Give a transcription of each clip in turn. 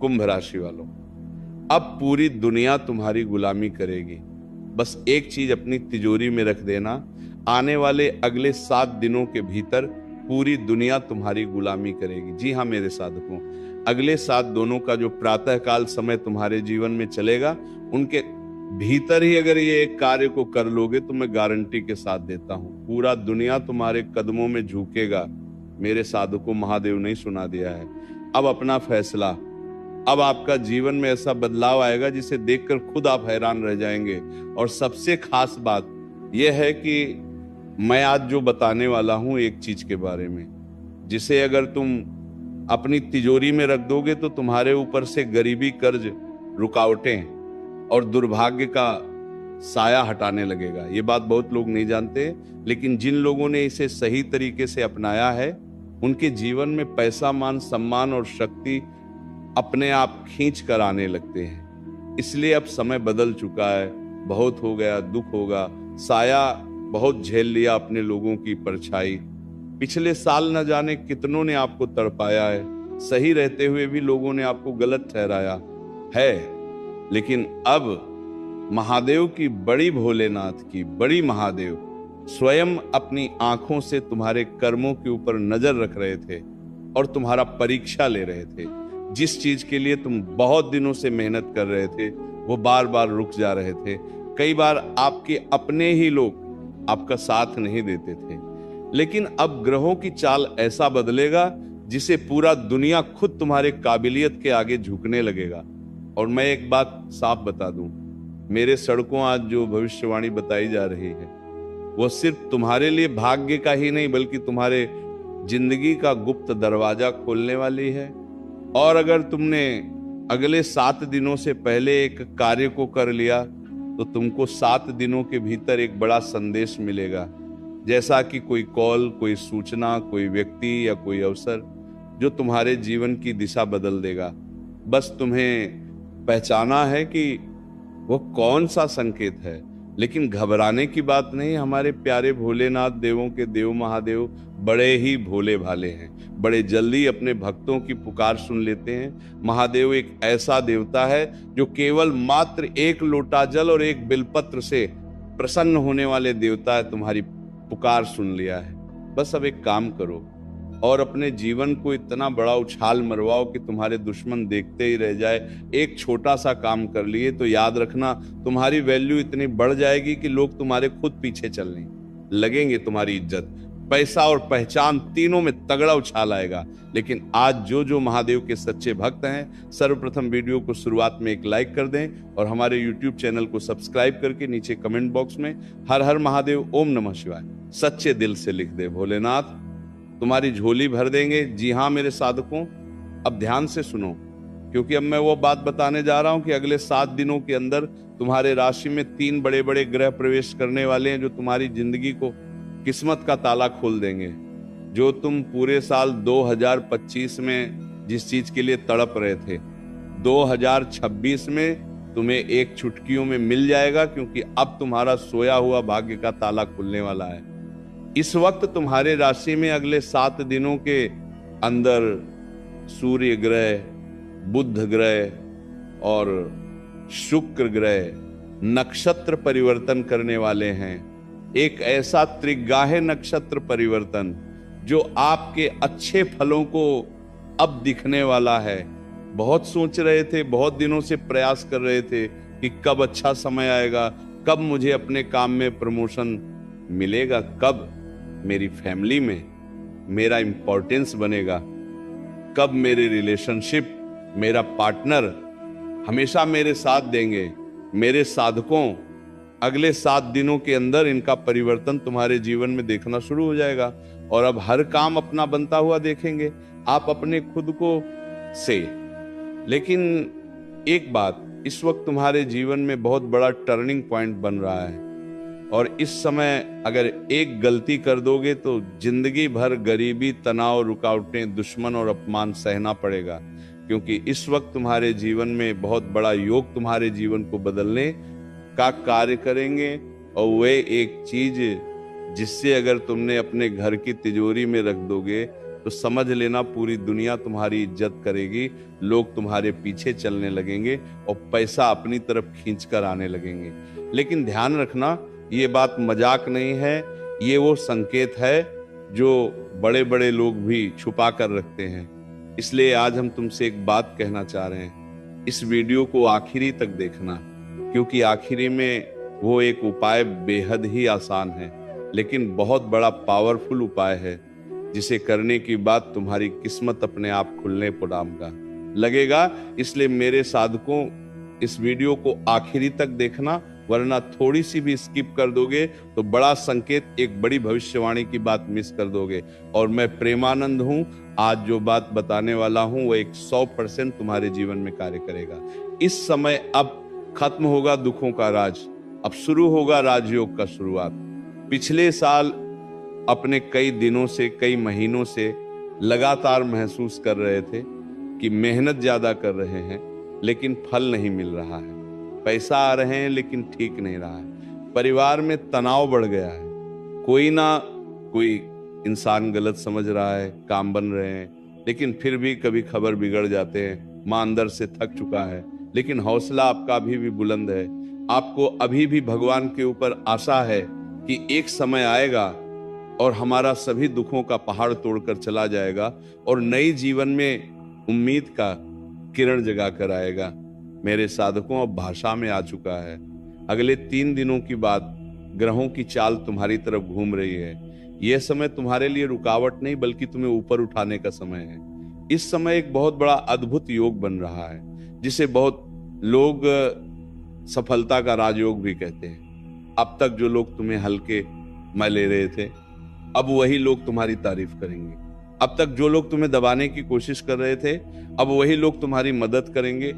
कुंभ राशि वालों, अब पूरी दुनिया तुम्हारी गुलामी करेगी। बस एक चीज अपनी तिजोरी में रख देना, आने वाले अगले 7 दिनों के भीतर पूरी दुनिया तुम्हारी गुलामी करेगी। जी हाँ मेरे साधकों, अगले 7 दिनों का जो प्रातःकाल समय तुम्हारे जीवन में चलेगा, उनके भीतर ही अगर ये एक कार्य को कर लोगे तो मैं गारंटी के साथ देता हूं, पूरा दुनिया तुम्हारे कदमों में झुकेगा। मेरे साधकों, महादेव ने सुना दिया है। अब अपना फैसला, अब आपका जीवन में ऐसा बदलाव आएगा जिसे देखकर खुद आप हैरान रह जाएंगे। और सबसे खास बात यह है कि मैं आज जो बताने वाला हूं एक चीज के बारे में, जिसे अगर तुम अपनी तिजोरी में रख दोगे तो तुम्हारे ऊपर से गरीबी, कर्ज, रुकावटें और दुर्भाग्य का साया हटाने लगेगा। ये बात बहुत लोग नहीं जानते, लेकिन जिन लोगों ने इसे सही तरीके से अपनाया है, उनके जीवन में पैसा, मान, सम्मान और शक्ति अपने आप खींच कर आने लगते हैं। इसलिए अब समय बदल चुका है, बहुत हो गया, दुख होगा, साया बहुत झेल लिया अपने लोगों की परछाई। पिछले साल न जाने कितनों ने आपको तड़पाया है, सही रहते हुए भी लोगों ने आपको गलत ठहराया है। लेकिन अब महादेव की, बड़ी भोलेनाथ की, बड़ी महादेव स्वयं अपनी आंखों से तुम्हारे कर्मों के ऊपर नजर रख रहे थे और तुम्हारा परीक्षा ले रहे थे। जिस चीज के लिए तुम बहुत दिनों से मेहनत कर रहे थे, वो बार बार रुक जा रहे थे। कई बार आपके अपने ही लोग आपका साथ नहीं देते थे, लेकिन अब ग्रहों की चाल ऐसा बदलेगा जिसे पूरा दुनिया खुद तुम्हारे काबिलियत के आगे झुकने लगेगा। और मैं एक बात साफ बता दूं, मेरे सड़कों आज जो भविष्यवाणी बताई जा रही है, वो सिर्फ तुम्हारे लिए भाग्य का ही नहीं, बल्कि तुम्हारे जिंदगी का गुप्त दरवाजा खोलने वाली है। और अगर तुमने अगले 7 दिनों से पहले एक कार्य को कर लिया तो तुमको 7 दिनों के भीतर एक बड़ा संदेश मिलेगा, जैसा कि कोई कॉल, कोई सूचना, कोई व्यक्ति या कोई अवसर जो तुम्हारे जीवन की दिशा बदल देगा। बस तुम्हें पहचाना है कि वो कौन सा संकेत है। लेकिन घबराने की बात नहीं, हमारे प्यारे भोलेनाथ, देवों के देव महादेव बड़े ही भोले भाले हैं, बड़े जल्दी अपने भक्तों की पुकार सुन लेते हैं। महादेव एक ऐसा देवता है जो केवल मात्र 1 लोटा जल और 1 बिलपत्र से प्रसन्न होने वाले देवता है। तुम्हारी पुकार सुन लिया है। बस अब एक काम करो और अपने जीवन को इतना बड़ा उछाल मरवाओ कि तुम्हारे दुश्मन देखते ही रह जाए। एक छोटा सा काम कर लिए तो याद रखना, तुम्हारी वैल्यू इतनी बढ़ जाएगी कि लोग तुम्हारे खुद पीछे चलने लगेंगे। तुम्हारी इज्जत, पैसा और पहचान तीनों में तगड़ा उछाल आएगा। लेकिन आज जो महादेव के सच्चे भक्त हैं, सर्वप्रथम वीडियो को शुरुआत में एक लाइक कर दें और हमारे YouTube चैनल को सब्सक्राइब करके नीचे कमेंट बॉक्स में हर हर महादेव, ओम नमः शिवाय सच्चे दिल से लिख दे। भोलेनाथ तुम्हारी झोली भर देंगे। जी हाँ मेरे साधकों, अब ध्यान से सुनो, क्योंकि अब मैं वो बात बताने जा रहा हूं कि अगले 7 दिनों के अंदर तुम्हारे राशि में 3 बड़े बड़े ग्रह प्रवेश करने वाले हैं, जो तुम्हारी जिंदगी को, किस्मत का ताला खोल देंगे। जो तुम पूरे साल 2025 में जिस चीज के लिए तड़प रहे थे, 2026 में तुम्हें एक चुटकियों में मिल जाएगा, क्योंकि अब तुम्हारा सोया हुआ भाग्य का ताला खुलने वाला है। इस वक्त तुम्हारे राशि में अगले 7 दिनों के अंदर सूर्य ग्रह, बुध ग्रह और शुक्र ग्रह नक्षत्र परिवर्तन करने वाले हैं। एक ऐसा त्रिगाहे नक्षत्र परिवर्तन जो आपके अच्छे फलों को अब दिखने वाला है। बहुत सोच रहे थे, बहुत दिनों से प्रयास कर रहे थे कि कब अच्छा समय आएगा, कब मुझे अपने काम में प्रमोशन मिलेगा, कब मेरी फैमिली में मेरा इंपॉर्टेंस बनेगा, कब मेरे रिलेशनशिप, मेरा पार्टनर हमेशा मेरे साथ देंगे। मेरे साधकों, अगले 7 दिनों के अंदर इनका परिवर्तन तुम्हारे जीवन में देखना शुरू हो जाएगा और अब हर काम अपना बनता हुआ देखेंगे आप अपने खुद को से। लेकिन एक बात, इस वक्त तुम्हारे जीवन में बहुत बड़ा टर्निंग पॉइंट बन रहा है और इस समय अगर एक गलती कर दोगे तो जिंदगी भर गरीबी, तनाव, रुकावटें, दुश्मन और अपमान सहना पड़ेगा। क्योंकि इस वक्त तुम्हारे जीवन में बहुत बड़ा योग तुम्हारे जीवन को बदलने का कार्य करेंगे और वे एक चीज जिससे अगर तुमने अपने घर की तिजोरी में रख दोगे तो समझ लेना पूरी दुनिया तुम्हारी इज्जत करेगी, लोग तुम्हारे पीछे चलने लगेंगे और पैसा अपनी तरफ खींचकर आने लगेंगे। लेकिन ध्यान रखना, ये बात मजाक नहीं है, ये वो संकेत है जो बड़े बड़े लोग भी छुपा कर रखते हैं। इसलिए आज हम तुमसे एक बात कहना चाह रहे हैं, इस वीडियो को आखिरी तक देखना, क्योंकि आखिरी में वो एक उपाय बेहद ही आसान है, लेकिन बहुत बड़ा पावरफुल उपाय है, जिसे करने की बाद तुम्हारी किस्मत अपने आप खुलने पड़ागा लगेगा। इसलिए मेरे साधकों, इस वीडियो को आखिरी तक देखना, वरना थोड़ी सी भी स्किप कर दोगे तो बड़ा संकेत, एक बड़ी भविष्यवाणी की बात मिस कर दोगे। और मैं प्रेमानंद हूं, आज जो बात बताने वाला हूं वो 100% तुम्हारे जीवन में कार्य करेगा। इस समय अब खत्म होगा दुखों का राज, अब शुरू होगा राजयोग का शुरुआत। पिछले साल अपने कई दिनों से, कई महीनों से लगातार महसूस कर रहे थे कि मेहनत ज्यादा कर रहे हैं लेकिन फल नहीं मिल रहा है, पैसा आ रहे हैं लेकिन ठीक नहीं रहा है, परिवार में तनाव बढ़ गया है, कोई ना कोई इंसान गलत समझ रहा है, काम बन रहे हैं लेकिन फिर भी कभी खबर बिगड़ जाते हैं, मां अंदर से थक चुका है, लेकिन हौसला आपका अभी भी बुलंद है। आपको अभी भी भगवान के ऊपर आशा है कि एक समय आएगा और हमारा सभी दुखों का पहाड़ तोड़कर चला जाएगा और नई जीवन में उम्मीद का किरण जगा कर आएगा। मेरे साधकों, अब भाषा में आ चुका है। अगले 3 दिनों की बात, ग्रहों की चाल तुम्हारी तरफ घूम रही है। यह समय तुम्हारे लिए रुकावट नहीं बल्कि तुम्हें ऊपर उठाने का समय है। इस समय एक बहुत बड़ा अद्भुत योग बन रहा है, जिसे बहुत लोग सफलता का राजयोग भी कहते हैं। अब तक जो लोग तुम्हें हल्के में ले रहे थे, अब वही लोग तुम्हारी तारीफ करेंगे। अब तक जो लोग तुम्हें दबाने की कोशिश कर रहे थे, अब वही लोग तुम्हारी मदद करेंगे।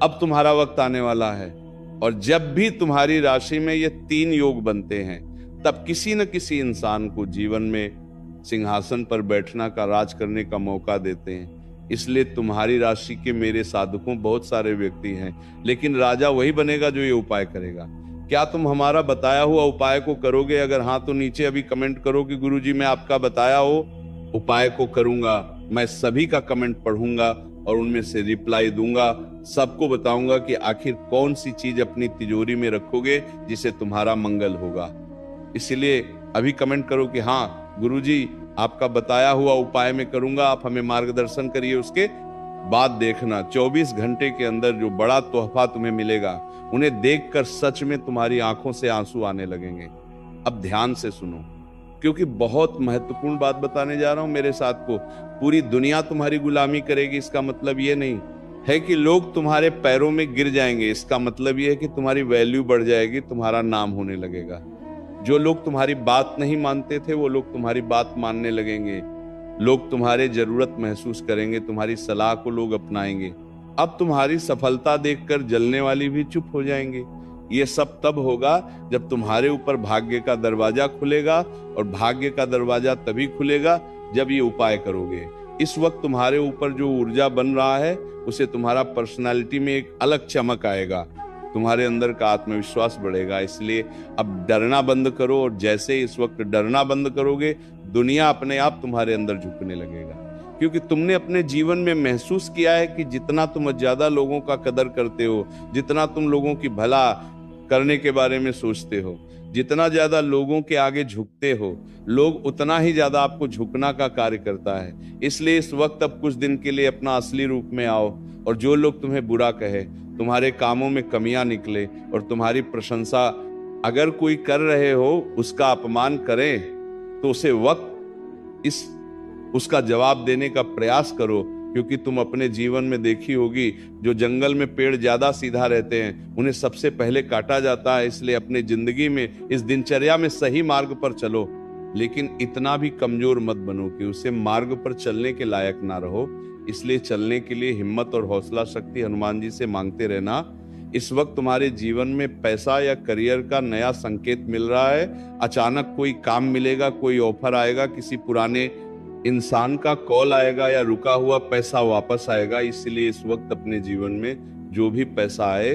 अब तुम्हारा वक्त आने वाला है, और जब भी तुम्हारी राशि में ये 3 योग बनते हैं, तब किसी न किसी इंसान को जीवन में सिंहासन पर बैठना का, राज करने का मौका देते हैं। इसलिए तुम्हारी राशि के मेरे साधकों बहुत सारे व्यक्ति हैं, लेकिन राजा वही बनेगा जो ये उपाय करेगा। क्या तुम हमारा बताया हुआ उपाय को करोगे? अगर हाँ तो नीचे अभी कमेंट करो कि गुरुजी मैं आपका बताया हो उपाय को करूंगा। मैं सभी का कमेंट पढ़ूंगा और उनमें से रिप्लाई दूंगा, सबको बताऊंगा कि आखिर कौन सी चीज अपनी तिजोरी में रखोगे जिसे तुम्हारा मंगल होगा। इसलिए अभी कमेंट करो कि हाँ गुरुजी आपका बताया हुआ उपाय में करूंगा, आप हमें मार्गदर्शन करिए। उसके बाद देखना 24 घंटे के अंदर जो बड़ा तोहफा तुम्हें मिलेगा, उन्हें देखकर सच में तुम्हारी आंखों से आंसू आने लगेंगे। अब ध्यान से सुनो, क्योंकि बहुत महत्वपूर्ण बात बताने जा रहा हूं मेरे साथ को। पूरी दुनिया तुम्हारी गुलामी करेगी, इसका मतलब ये नहीं है कि लोग तुम्हारे पैरों में गिर जाएंगे। इसका मतलब ये है कि तुम्हारी वैल्यू बढ़ जाएगी, तुम्हारा नाम होने लगेगा। जो लोग तुम्हारी बात नहीं मानते थे, वो लोग तुम्हारी बात मानने लगेंगे। लोग तुम्हारे जरूरत महसूस करेंगे, तुम्हारी सलाह को लोग अपनाएंगे। अब तुम्हारी सफलता देखकर जलने वाली भी चुप हो जाएंगे। ये सब तब होगा जब तुम्हारे ऊपर भाग्य का दरवाजा खुलेगा, और भाग्य का दरवाजा तभी खुलेगा जब ये उपाय करोगे। इस वक्त तुम्हारे ऊपर जो ऊर्जा बन रहा है, उसे तुम्हारा पर्सनालिटी में एक अलग चमक आएगा, तुम्हारे अंदर का आत्मविश्वास बढ़ेगा। इसलिए अब डरना बंद करो, और जैसे इस वक्त डरना बंद करोगे, दुनिया अपने आप तुम्हारे अंदर झुकने लगेगा। क्योंकि तुमने अपने जीवन में महसूस किया है कि जितना तुम ज्यादा लोगों का कदर करते हो, जितना तुम लोगों की भला करने के बारे में सोचते हो, जितना ज्यादा लोगों के आगे झुकते हो, लोग उतना ही ज्यादा आपको झुकना का कार्य करता है। इसलिए इस वक्त अब कुछ दिन के लिए अपना असली रूप में आओ, और जो लोग तुम्हें बुरा कहे, तुम्हारे कामों में कमियां निकले और तुम्हारी प्रशंसा अगर कोई कर रहे हो, उसका अपमान करें, तो उसे वक्त उसका जवाब देने का प्रयास करो। क्योंकि तुम अपने जीवन में देखी होगी, जो जंगल में पेड़ ज्यादा सीधा रहते हैं, उन्हें सबसे पहले काटा जाता है। इसलिए अपने जिंदगी में, इस दिनचर्या में सही मार्ग पर चलो, लेकिन इतना भी कमजोर मत बनो कि उसे मार्ग पर चलने के लायक ना रहो। इसलिए चलने के लिए हिम्मत और हौसला शक्ति हनुमान जी से मांगते रहना। इस वक्त तुम्हारे जीवन में पैसा या करियर का नया संकेत मिल रहा है। अचानक कोई काम मिलेगा, कोई ऑफर आएगा, किसी पुराने इंसान का कॉल आएगा, या रुका हुआ पैसा वापस आएगा। इसलिए इस वक्त अपने जीवन में जो भी पैसा आए,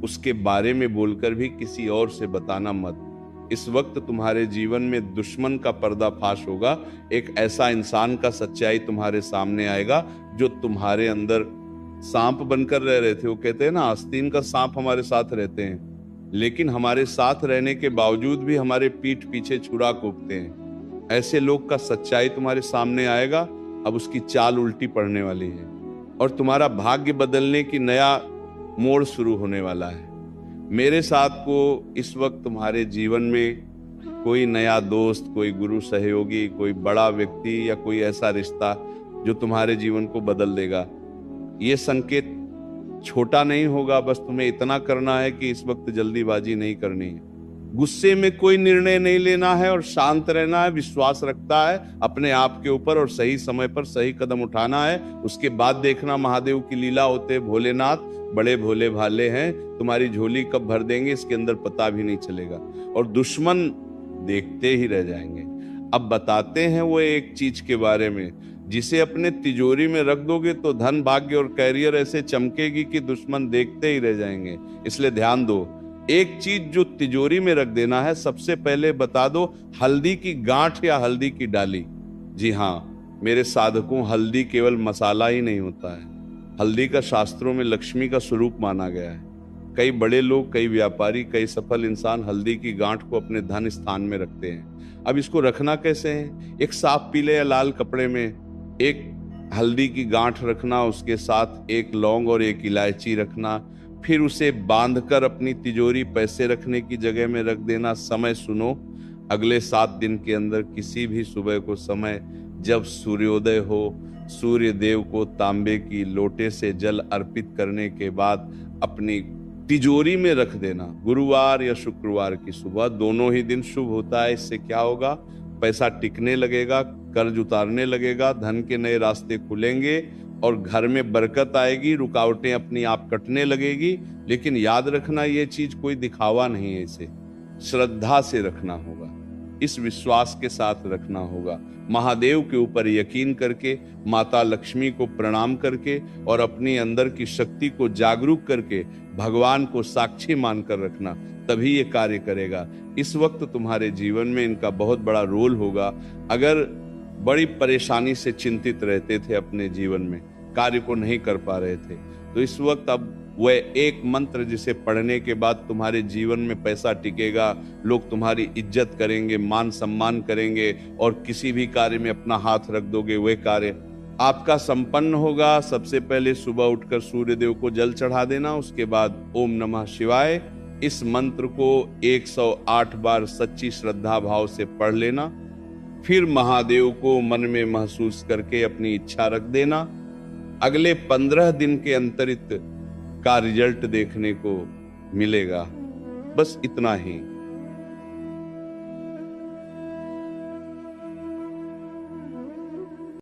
उसके बारे में बोलकर भी किसी और से बताना मत। इस वक्त तुम्हारे जीवन में दुश्मन का पर्दाफाश होगा। एक ऐसा इंसान का सच्चाई तुम्हारे सामने आएगा जो तुम्हारे अंदर सांप बनकर रह रहे थे। वो कहते हैं ना, आस्तीन का सांप हमारे साथ रहते हैं, लेकिन हमारे साथ रहने के बावजूद भी हमारे पीठ पीछे छुरा कोपते हैं। ऐसे लोग का सच्चाई तुम्हारे सामने आएगा। अब उसकी चाल उल्टी पड़ने वाली है और तुम्हारा भाग्य बदलने की नया मोड़ शुरू होने वाला है। मेरे साथ को इस वक्त तुम्हारे जीवन में कोई नया दोस्त, कोई गुरु सहयोगी, कोई बड़ा व्यक्ति या कोई ऐसा रिश्ता जो तुम्हारे जीवन को बदल देगा। ये संकेत छोटा नहीं होगा, बस तुम्हें इतना करना है कि इस वक्त जल्दीबाजी नहीं करनी है, गुस्से में कोई निर्णय नहीं लेना है और शांत रहना है। विश्वास रखता है अपने आप के ऊपर और सही समय पर सही कदम उठाना है। उसके बाद देखना महादेव की लीला होते। भोलेनाथ बड़े भोले भाले हैं, तुम्हारी झोली कब भर देंगे इसके अंदर पता भी नहीं चलेगा और दुश्मन देखते ही रह जाएंगे। अब बताते हैं वो एक चीज के बारे में जिसे अपने तिजोरी में रख दोगे तो धन, भाग्य और कैरियर ऐसे चमकेगी कि दुश्मन देखते ही रह जाएंगे। इसलिए ध्यान दो, एक चीज जो तिजोरी में रख देना है, सबसे पहले बता दो, हल्दी की गांठ या हल्दी की डाली। जी हाँ मेरे साधकों, हल्दी केवल मसाला ही नहीं होता है। हल्दी का शास्त्रों में लक्ष्मी का स्वरूप माना गया है। कई बड़े लोग, कई व्यापारी, कई सफल इंसान हल्दी की गांठ को अपने धन स्थान में रखते हैं। अब इसको रखना कैसे है? एक साफ पीले या लाल कपड़े में एक हल्दी की गांठ रखना, उसके साथ एक लौंग और एक इलायची रखना, फिर उसे बांधकर अपनी तिजोरी पैसे रखने की जगह में रख देना। समय सुनो, अगले 7 दिन के अंदर किसी भी सुबह को समय जब सूर्योदय हो, सूर्य देव को तांबे की लोटे से जल अर्पित करने के बाद अपनी तिजोरी में रख देना। गुरुवार या शुक्रवार की सुबह, दोनों ही दिन शुभ होता है। इससे क्या होगा? पैसा टिकने लगेगा, कर्ज उतारने लगेगा, धन के नए रास्ते खुलेंगे और घर में बरकत आएगी, रुकावटें अपनी आप कटने लगेगी। लेकिन याद रखना, ये चीज कोई दिखावा नहीं है, इसे श्रद्धा से रखना होगा, इस विश्वास के साथ रखना होगा, महादेव के ऊपर यकीन करके, माता लक्ष्मी को प्रणाम करके और अपनी अंदर की शक्ति को जागरूक करके भगवान को साक्षी मानकर रखना, तभी ये कार्य करेगा। इस वक्त तुम्हारे जीवन में इनका बहुत बड़ा रोल होगा। अगर बड़ी परेशानी से चिंतित रहते थे, अपने जीवन में कार्य को नहीं कर पा रहे थे, तो इस वक्त अब वह एक मंत्र जिसे पढ़ने के बाद तुम्हारे जीवन में पैसा टिकेगा, लोग तुम्हारी इज्जत करेंगे, मान सम्मान करेंगे और किसी भी कार्य में अपना हाथ रख दोगे, वह कार्य आपका संपन्न होगा। सबसे पहले सुबह उठकर सूर्य देव को जल चढ़ा देना, उसके बाद ओम नमः शिवाय इस मंत्र को 108 बार सच्ची श्रद्धा भाव से पढ़ लेना। फिर महादेव को मन में महसूस करके अपनी इच्छा रख देना। अगले 15 दिन के अंतरित का रिजल्ट देखने को मिलेगा। बस इतना ही।